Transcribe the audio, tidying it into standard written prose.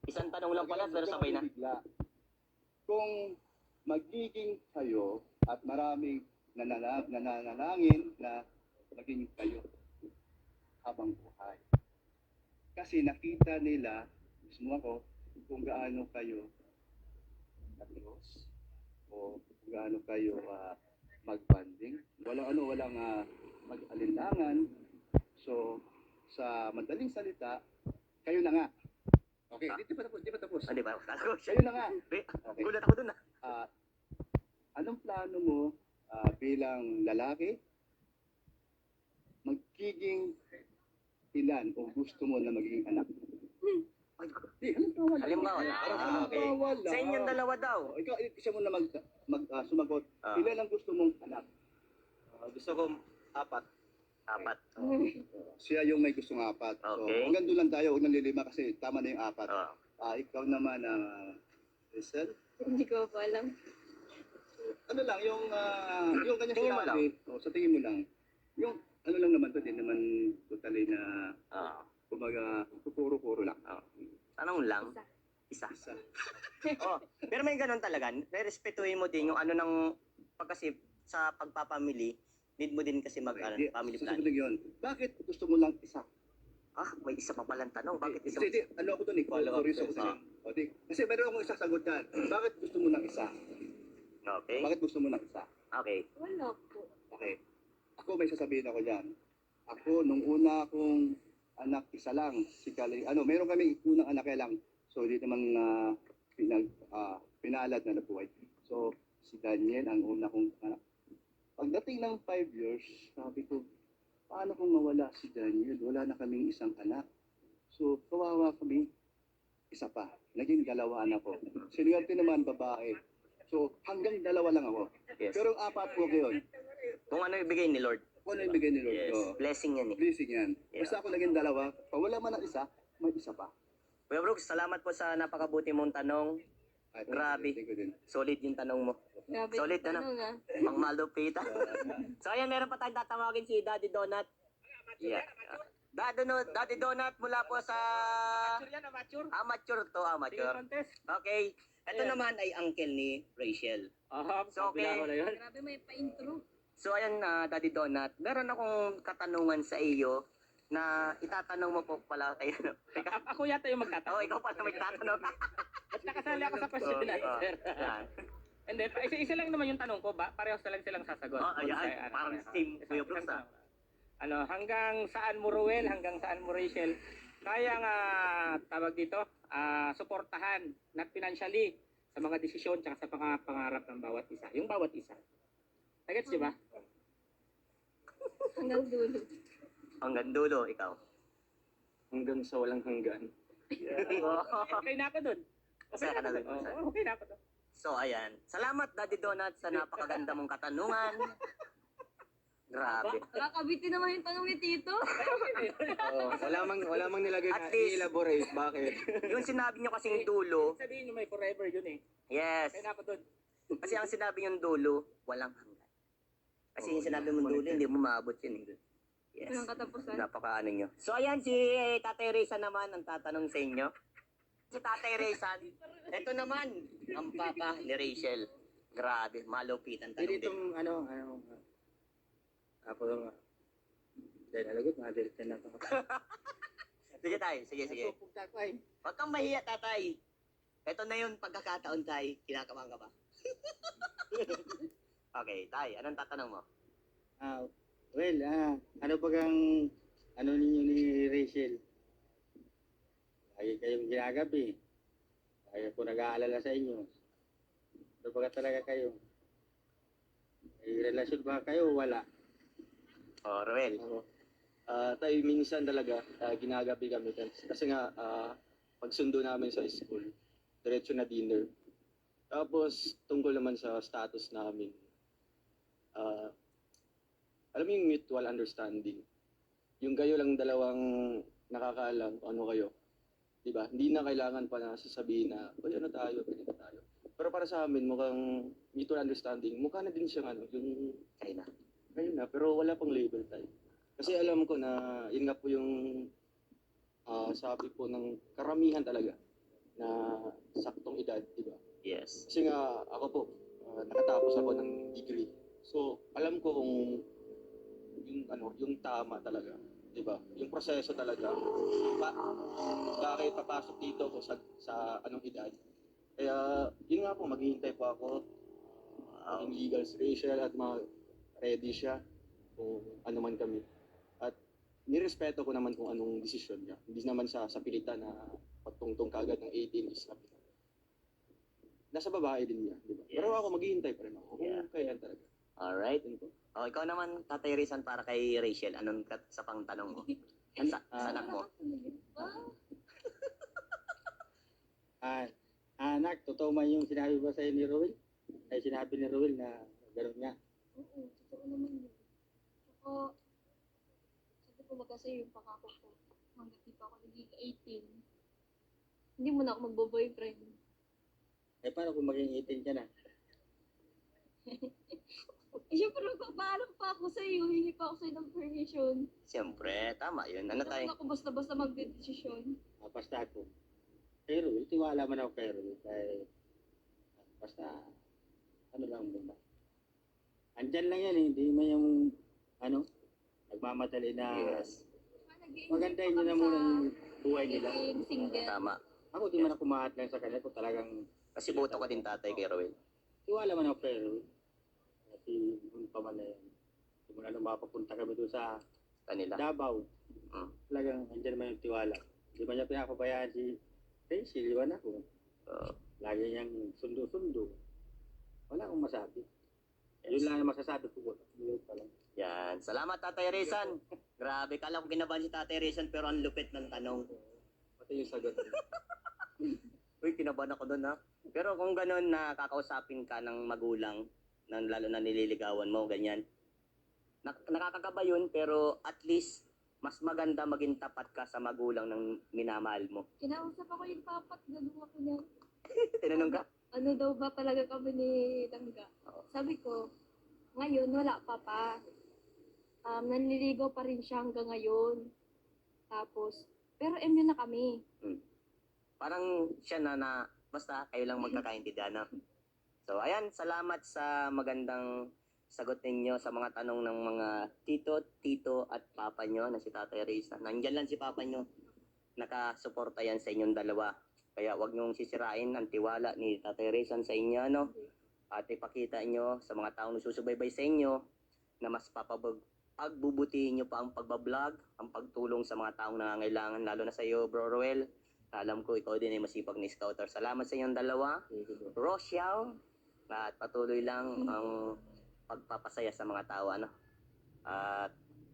Isang tanong lang pala, pero sabay na. Kung magiging kayo at maraming nananalangin na maging kayo habang buhay. Kasi nakita nila, mismo ako, kung gaano kayo Diyos o kung gaano kayo magbanding. Walang mag-alinlangan. So, sa madaling salita, kayo na nga. Okay, di pa tapos. Hindi ba? Kayo na nga. Okay. Gulat ako dun Anong plano mo bilang lalaki? Magiging ilan o gusto mo na maging anak? Halimbawa, okay. Sa inyong dalawa daw. Ikaw, isa mo na sumagot. Ilan ang gusto mong anak? Gusto ko 4. 4. Siya yung may gustong 4. So, Okay. hanggang doon lang tayo, huwag nang lilima kasi tama na yung 4. Oh. Ikaw naman, Rizal? Hindi ko pa alam. Ano lang, yung kanya Tingin mo lang. sinabi, sa tingin mo lang, yung ano lang naman to, din naman totally na, kumbaga, puro-puro lang. Tanong lang. Isa. Isa. Pero may ganun talaga. Respetuhin mo din yung ano ng kasi sa pagpapamili, need mo din kasi family planning. Susunod yun. Bakit gusto mo lang isa? May isa pa palang tanong. Bakit isa? Hindi, ano ako doon eh, curious ako doon. Kasi meron akong isang sagot dyan. Bakit gusto mo ng isa? Okay. Bakit gusto mo ng isa? Okay. Wala po. Okay. Ako may sasabihin ako dyan. Ako, nung una akong anak, isa lang. Si Kaling, meron kami unang anak lang. So, hindi naman pinalad na nabuhay. So, si Daniel, ang una kong anak. Pagdating ng 5 years, sabi ko, paano kung mawala si Daniel? Wala na kaming isang anak. So, kawawa kami. Isa pa. Naging 2 anak ko. Sinuwerte naman, babae. So, hanggang 2 lang ako. Yes. Pero 4 po kayo. Kung ano ibigay ni Lord. Kung ano yung bigay ni Lord. Yes. So, Blessing yan eh. blessing yan. Yeah. Basta ako naging 2. Pag wala man ng isa, may isa pa. Kuya Brooks, salamat po sa napakabuti mong tanong. Ay, Grabe. Thank you din. Solid yung tanong mo. Grabe Solid, yung tanong, Pang malupita. So ayan, meron pa tayong tatawagin si Daddy Donut. Yeah. Daddy Donut mula po sa... Amateur to, amateur. Okay. Ito naman ay uncle ni Rachel. So okay. Grabe may pa-intro. So ayan, Daddy Donut, meron akong katanungan sa iyo na itatanong mo po pala kayo. Ako yata yung magtatanong. Ikaw pala may tatanong. At nakasali ako sa question and answer. And then, isa lang naman yung tanong ko, parehas na lang silang sasagot. Ayan, parang same Kuya Brooks hanggang saan mo Ruel, hanggang saan mo Rachel, kaya nga tawag dito, suportahan not financially sa mga desisyon tsaka sa mga pangarap ng bawat isa. Yung bawat isa. Nagets di ba? Hanggang dulo. Hanggang dulo, ikaw. Hanggang sa walang hanggan. Okay na ako dun. Masaya ka na dun. Okay na ako dun. So ayan, salamat Daddy Donut sa napakaganda mong katanungan. Grabe. Nakakabitin naman yung tanong ni Tito. Wala mang nilagay At na least- i-elaborate. Bakit? Yung sinabi nyo kasing dulo, Sabihin nyo may forever yun eh. yes. Okay na ako dun. Kasi ang sinabi yung dulo, walang hanggan. Kasi yung sinabi mong dulo, hindi mo maabot yun eh. Yes. Walang katapusan. Napakaano nyo. So ayan, si Tatay Reza naman ang tatanong sa inyo. Si Tatay Reza, ito naman, ang papa ni Rachel. Grabe, malupitan tanong Hindi din. itong ako dahil alagot, madalit na ako. Sige tayo, sige. Huwag kang mahiya, Tatay. Ito na yung pagkakataon, Tay. Kinakabahan ka ba? Okay, Tay, anong tatanong mo? Ano bagang ninyo ni Rachel? Lagi kayong ginagabi. Lagi po nag-aalala sa inyo. Ano baga talaga kayo? May relasyon ba kayo o wala? Ruel. Tayo minsan talaga ginagabi kami kasi nga pagsundo namin sa school, diretso na dinner. Tapos tungkol naman sa status namin, alam mo yung mutual understanding. Yung kayo lang dalawang nakakaalam kung ano kayo. Diba? Hindi na kailangan pa na sasabihin na, uy, ano tayo, ganito tayo. Pero para sa amin, mukhang mutual understanding, mukha na din siyang yung Kayo na. ngayon na, pero wala pang label tayo. Kasi alam ko na, yun nga po yung sabi po ng karamihan talaga. na saktong edad, di ba? Yes. Kasi nga ako po, nakatapos ako ng degree. So, alam ko kung yung tama talaga, 'di ba? Yung proseso talaga. Bakit papasok dito ko sa anong edad? Kaya, yun nga po, maghihintay po ako. Maging legal si Rachel at ready siya kung ano man kami. At nirespeto ko naman kung anong desisyon niya. Hindi naman sa pilitan na pagtungtong kagad ng 18 is happy. Nasa babae din niya, di ba? Yes. Pero ako maghihintay pa rin ako. Yeah. Kung kailan talaga. Alright. Yun po. O, ikaw naman, Tatay Rizan, para kay Rachel, anong sa pang tanong mo? Sa anak mo? Anak, totoo man yung sinabi ba sa'yo ni Roel? Ay sinabi ni Roel na gano'n nga. Oo, totoo naman yun. Ako, sabi ko ba kasi yung pangako ko, hanggat di pa ako naging 18, hindi mo na ako magbo-boyfriend. Eh paano kung maging 18 ka na? Eh, syempre, magpapaalam pa ako sa'yo, hingi pa ako sa'yo ng permission. Siyempre, tama yun. Ano Hindi tayo? naman ako basta-basta magdedesisyon. Basta ako. Kay Roel, tiwala man ako kay Roel. Kaya, basta, ano lang muna. Andyan lang yan eh, hindi man yung, nagmamadali na, Yes. magandahin nyo na muna yung buhay nila. Naging single. Tama. Ako di man ako mahat lang sa kanila kung talagang, Kasi boto ko din tatay kay Roel. tiwala man ako kay Roel. Kasi, yung pa man na yan. Simula nung mapapunta kami doon sa Kanila. Davao. Mm. Talagang andyan naman yung tiwala. Hindi man niya pinapabayaan si Rachel, iwan ako. Lagi niyang sundo-sundo. Wala akong masabi. Yun lang ang masasabi ko. Yun pa lang. Yan. Salamat, Tatay Rizan. Grabe, kala ko kinabahan si Tatay Rizan pero ang lupit ng tanong. Pati yung sagot. Uy, kinabahan ako doon ha. Pero kung ganun na kakausapin ka ng magulang, lalo na nililigawan mo, ganyan. Nakakakaba yun, pero at least mas maganda maging tapat ka sa magulang ng minamahal mo. Kinausap ako yung papat, ganun ako niya. Tinanong ka? Ano daw ba talaga kami ni Tangga? Sabi ko, ngayon wala pa. Nanliligaw pa rin siya hanggang ngayon. Tapos, pero MU na kami. Parang siya na basta kayo lang magkakaintindihan na. So, ayan, salamat sa magandang sagot ninyo sa mga tanong ng mga tito at papa nyo na si Tatay Rizan. Nandyan lang si papa nyo. Nakasuporta yan sa inyong dalawa. Kaya wag niyong sisirain ang tiwala ni Tatay Rizan sa inyo, no? At ipakita nyo sa mga taong nagsusubaybay sa inyo na mas pagbubutihin nyo pa ang pagbablog, ang pagtulong sa mga taong nangangailangan, lalo na sa iyo, Bro Roel. Alam ko ikaw din ay masipag ni Scouter. Salamat sa inyong dalawa. Rochelle, at patuloy lang ang pagpapasaya sa mga tao, ano? At